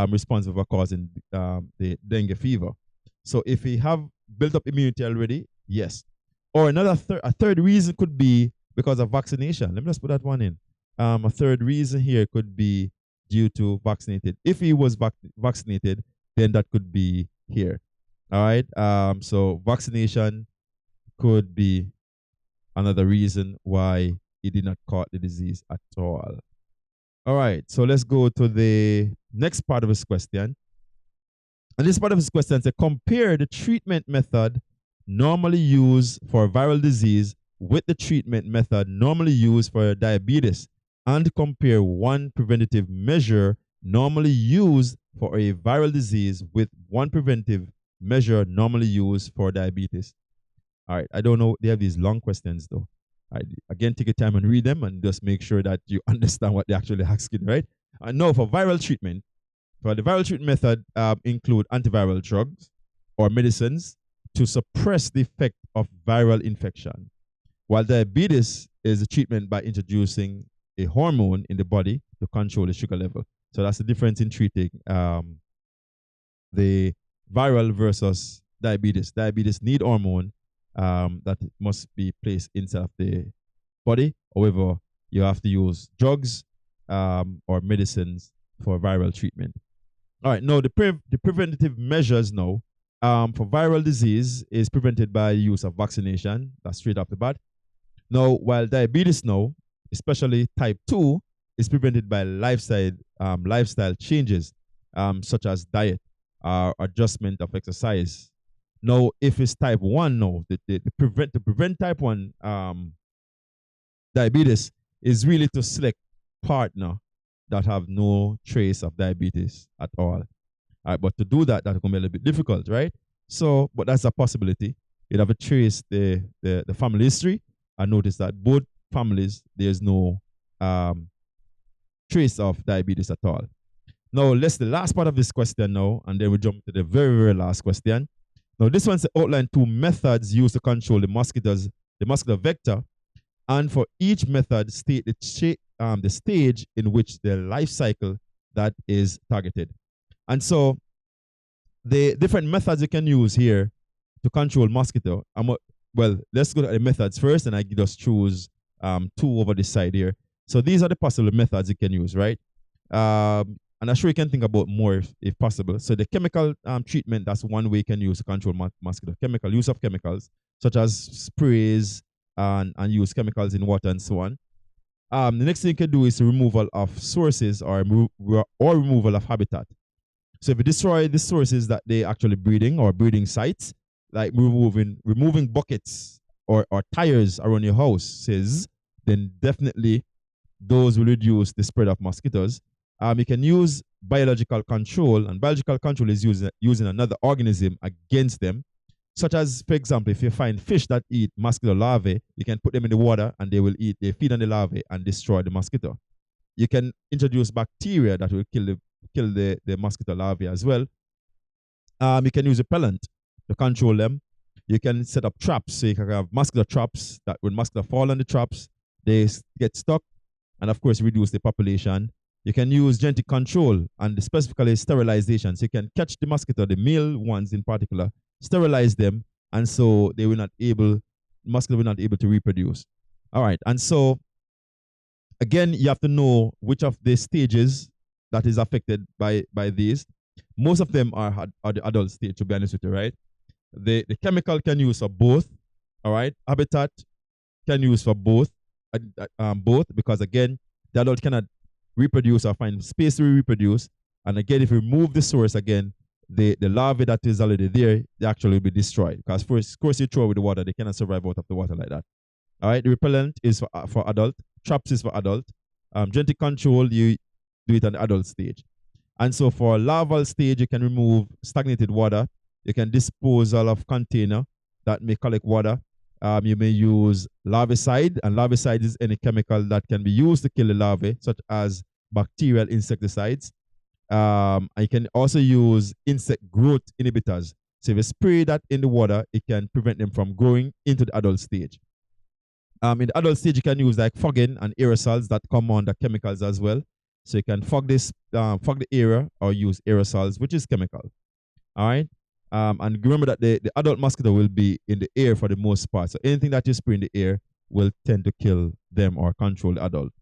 Speaker 1: responsible for causing the dengue fever. So if he have built up immunity already, yes. Or a third reason could be because of vaccination. Let me just put that one in. A third reason here could be due to vaccinated. If he was vaccinated, then that could be here. All right. So vaccination could be another reason why he did not catch the disease at all. All right. So let's go to the next part of his question. And this part of his question says, compare the treatment method normally used for viral disease with the treatment method normally used for diabetes, and compare one preventative measure normally used for a viral disease with one preventive measure normally used for diabetes. All right, I don't know. They have these long questions though. All right, again, take your time and read them and just make sure that you understand what they're actually asking, right? And now for viral treatment, for the viral treatment method include antiviral drugs or medicines to suppress the effect of viral infection, while diabetes is a treatment by introducing a hormone in the body to control the sugar level. So that's the difference in treating the viral versus diabetes. Diabetes need hormone that must be placed inside of the body. However, you have to use drugs or medicines for viral treatment. All right, now the preventative measures now for viral disease is prevented by use of vaccination. That's straight off the bat. Now, while diabetes now, especially type 2, is prevented by lifestyle changes such as diet or adjustment of exercise. Now, if it's type 1 now, to prevent type 1 diabetes is really to select partner that have no trace of diabetes at all. All right, but to do that, that's going to be a little bit difficult, right? So, but that's a possibility. You'd have to trace the family history and notice that both families, there's no trace of diabetes at all. Now, let's the last part of this question now, and then we jump to the very, very last question. Now, this one's outlined two methods used to control the mosquito vector, and for each method, state the stage in which the life cycle that is targeted. And so, the different methods you can use here to control mosquito. Well, let's go to the methods first, and I just choose two over this side here. So these are the possible methods you can use, right? And I'm sure you can think about more if possible. So the chemical treatment, that's one way you can use to control mosquito. Use of chemicals, such as sprays and use chemicals in water and so on. The next thing you can do is removal of sources or removal of habitat. So if you destroy the sources that they actually breeding or breeding sites, like removing buckets or tires around your houses, then definitely those will reduce the spread of mosquitoes. You can use biological control, and biological control is using another organism against them, such as, for example, if you find fish that eat mosquito larvae, you can put them in the water and they feed on the larvae and destroy the mosquito. You can introduce bacteria that will kill the mosquito larvae as well. You can use repellent to control them. You can set up traps, so you can have mosquito traps that when mosquito fall on the traps, they get stuck, and of course reduce the population. You can use genetic control and specifically sterilization. So you can catch the mosquito, the male ones in particular, sterilize them, and so mosquito will not be able to reproduce. All right, and so again, you have to know which of the stages that is affected by these. Most of them are the adult stage, to be honest with you, right? The chemical can use for both, all right? Habitat can use for both, because again, the adult cannot reproduce or find space to reproduce. And again, if you remove the source again, the larvae that is already there, they actually will be destroyed. Because of course you throw away the water, they cannot survive out of the water like that. All right, the repellent is for adult, traps is for adult. Genetic control, you do it on the adult stage. And so for larval stage, you can remove stagnated water. You can dispose of container that may collect water. You may use larvicide, and larvicide is any chemical that can be used to kill the larvae, such as bacterial insecticides. And you can also use insect growth inhibitors. So if you spray that in the water, it can prevent them from growing into the adult stage. In the adult stage, you can use like fogging and aerosols that come under chemicals as well. So you can fog the area or use aerosols, which is chemical. All right. And remember that the adult mosquito will be in the air for the most part. So anything that you spray in the air will tend to kill them or control the adult.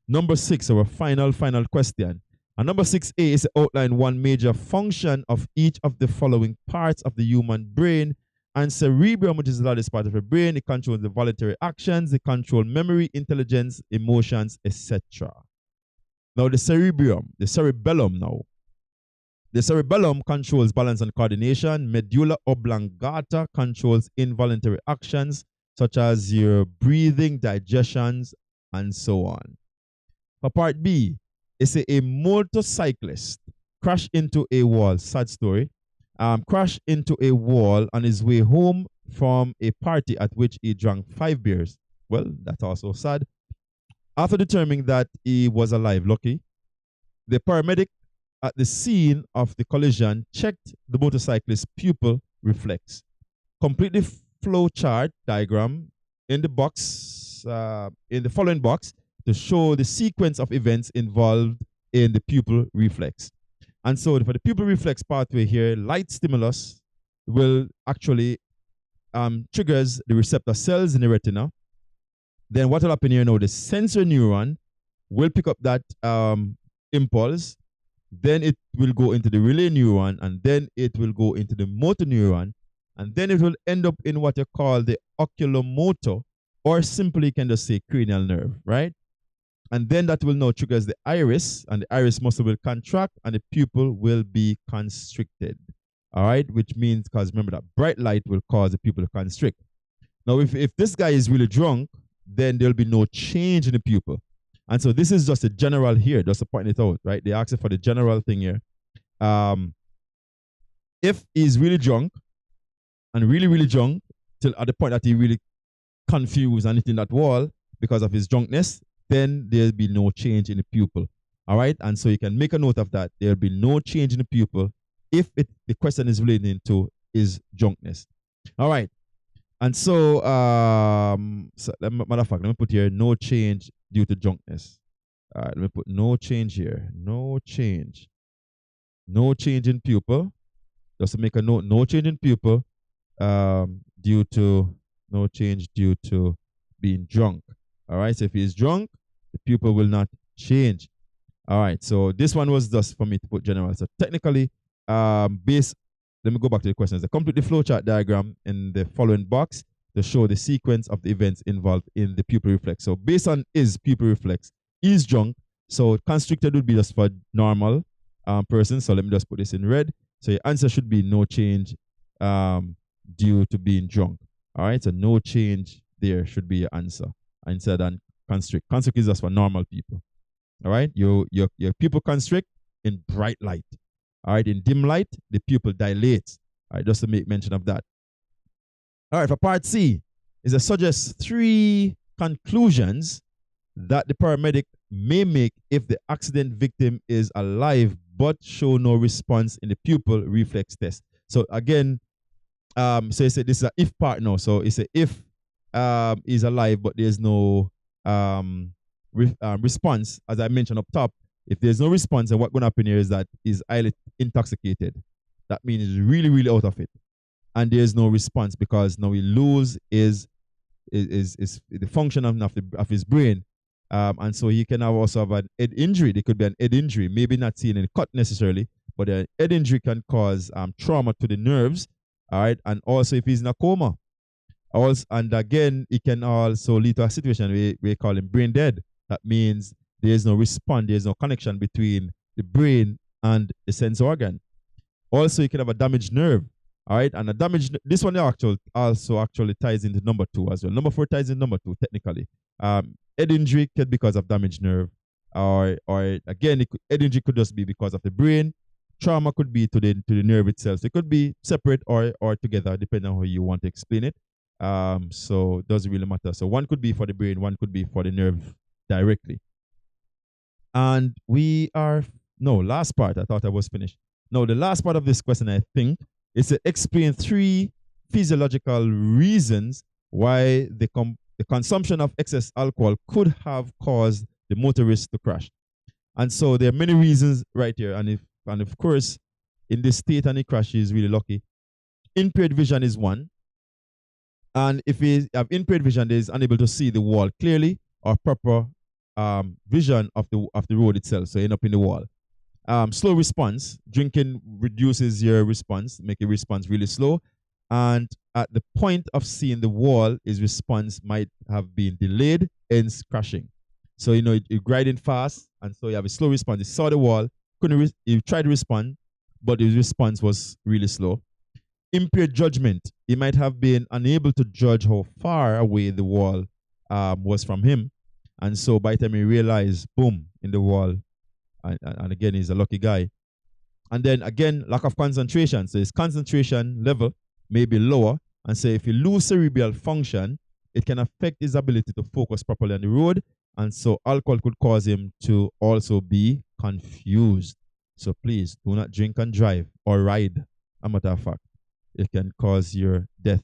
Speaker 1: Number 6, our final question. And number 6A is to outline one major function of each of the following parts of the human brain. And cerebrum, which is the largest part of the brain, it controls the voluntary actions, it controls memory, intelligence, emotions, etc. Now the cerebellum now. The cerebellum controls balance and coordination. Medulla oblongata controls involuntary actions such as your breathing, digestions, and so on. For part B, it's a motorcyclist crashed into a wall. Sad story. Crashed into a wall on his way home from a party at which he drank 5 beers. Well, that's also sad. After determining that he was alive, lucky, the paramedic at the scene of the collision checked the motorcyclist's pupil reflex. Complete the flow chart diagram in the box, in the following box, to show the sequence of events involved in the pupil reflex. And so for the pupil reflex pathway here, light stimulus will actually triggers the receptor cells in the retina. Then what will happen here now, the sensory neuron will pick up that impulse. Then it will go into the relay neuron, and then it will go into the motor neuron, and then it will end up in what you call the oculomotor, or simply you can just say cranial nerve, right? And then that will now triggers the iris, and the iris muscle will contract, and the pupil will be constricted. All right, which means, because remember that bright light will cause the pupil to constrict. Now, if this guy is really drunk, then there'll be no change in the pupil. And so this is just a general here, just to point it out, right? They ask for the general thing here. If he's really drunk, and really drunk, till at the point that he really confused and hitting that wall because of his drunkenness, then there'll be no change in the pupil. All right, and so you can make a note of that. There'll be no change in the pupil if the question is relating to is drunkenness. All right. And so, matter of fact, let me put here no change due to drunkenness. All right, let me put no change here. No change. No change in pupil. Just to make a note, no change in pupil due to no change due to being drunk. All right, so if he's drunk, the pupil will not change. All right, so this one was just for me to put general. So technically, let me go back to the questions. Complete the flowchart diagram in the following box to show the sequence of the events involved in the pupil reflex. So based on is pupil reflex, is drunk. So constricted would be just for normal person. So let me just put this in red. So your answer should be no change due to being drunk. All right, so no change there should be your answer instead than constrict. Constrict is just for normal people. All right, your pupil constrict in bright light. All right, in dim light, the pupil dilates. All right, just to make mention of that. All right, for part C, is it suggests 3 conclusions that the paramedic may make if the accident victim is alive but show no response in the pupil reflex test. So again, so it's this is an if part now. So it's a if is alive but there's no response, as I mentioned up top. If there's no response, then what's going to happen here is that he's highly intoxicated. That means he's really, really out of it. And there's no response because now he lose is the function of his brain. And so he can also have an head injury. There could be an head injury, maybe not seeing any cut necessarily, but a head injury can cause trauma to the nerves. All right. And also if he's in a coma. Also, and again, it can also lead to a situation we call him brain dead. That means there's no response, there's no connection between the brain and the sense organ. Also, you can have a damaged nerve. All right, and a damaged, this one also actually ties into number 2 as well. Number 4 ties in number 2 technically. Head injury could be because of damaged nerve, or again, head injury could just be because of the brain. Trauma could be to the nerve itself. So it could be separate or together, depending on how you want to explain it. So it doesn't really matter. So one could be for the brain, one could be for the nerve directly. And last part. I thought I was finished. No, the last part of this question, I think, is to explain 3 physiological reasons why the consumption of excess alcohol could have caused the motorist to crash. And so there are many reasons right here. And of course, in this state and he crashes, he's really lucky. Impaired vision is one. And if he have impaired vision, he is unable to see the wall clearly or proper vision of the road itself. So end up in the wall. Slow response. Drinking reduces your response, make your response really slow. And at the point of seeing the wall, his response might have been delayed, hence crashing. So you're grinding fast, and so you have a slow response. He saw the wall, he tried to respond, but his response was really slow. Impaired judgment. He might have been unable to judge how far away the wall was from him. And so by the time he realized, boom, in the wall, and again, he's a lucky guy. And then again, lack of concentration. So his concentration level may be lower. And so if you lose cerebral function, it can affect his ability to focus properly on the road. And so alcohol could cause him to also be confused. So please do not drink and drive or ride. A matter of fact, it can cause your death.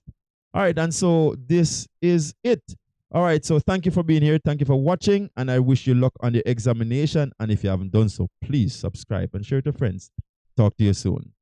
Speaker 1: All right, and so this is it. All right, so thank you for being here. Thank you for watching, and I wish you luck on the examination. And if you haven't done so, please subscribe and share it to friends. Talk to you soon.